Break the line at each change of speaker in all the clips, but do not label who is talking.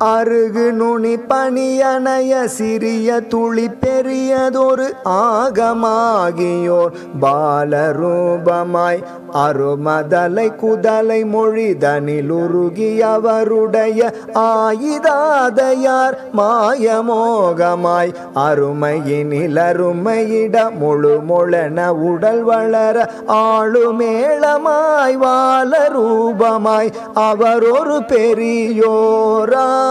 அருகு நுனி பணியனைய சிறிய துளி பெரியதொரு ஆகமாகியோர் பாலரூபமாய் அருமதலை குதலை மொழிதனில் உருகியவருடைய ஆயுதாதையார் மாயமோகமாய் அருமையினில் அருமையிட முழு மொழன உடல் வளர ஆளுமேளமாய் வால ரூபமாய் அவர் ஒரு பெரியோராய்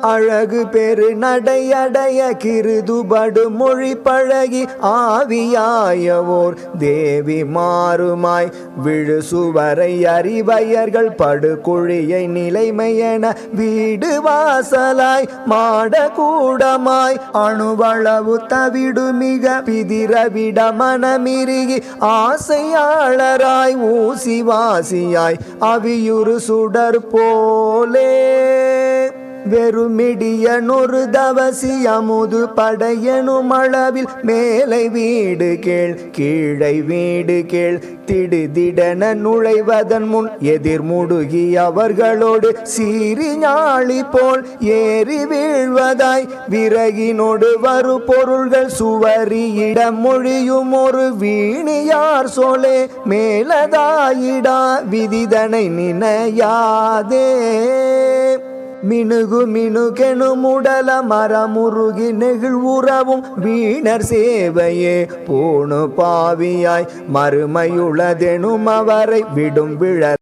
அழகு பெரு நடையடைய கிருதுபடு மொழி பழகி ஆவியாயவோர் தேவி மாறுமாய் விழு சுவரை அறிவயர்கள் படுகுழியை நிலைமையென வீடு வாசலாய் மாட கூடமாய் அணுவளவு தவிடு மிக பிதிரவிட மனமிருகி ஆசையாளராய் ஊசி வாசியாய் அவியுறு சுடர் போலே வெறுமிடிய நொரு தவசி அமுது படையனும் அளவில் மேலை வீடு கேள் கீழை வீடு கேள் திடுதிடன நுழைவதன் முன் எதிர் முடுகி அவர்களோடு சீறி ஞாழி போல் ஏறி வீழ்வதாய் விறகினோடு வரு பொருள்கள் சுவரியிட மொழியும் ஒரு வீணியார் சோலே மேலதாயிடா விதிதனை நினையாதே மினுகு மினுகெனு முடல மரமுருகி நெகிழ்வுறவும் வீணர் சேவையே பூணு பாவியாய் மறுமையுளதெனும் அவரை விடும் விழ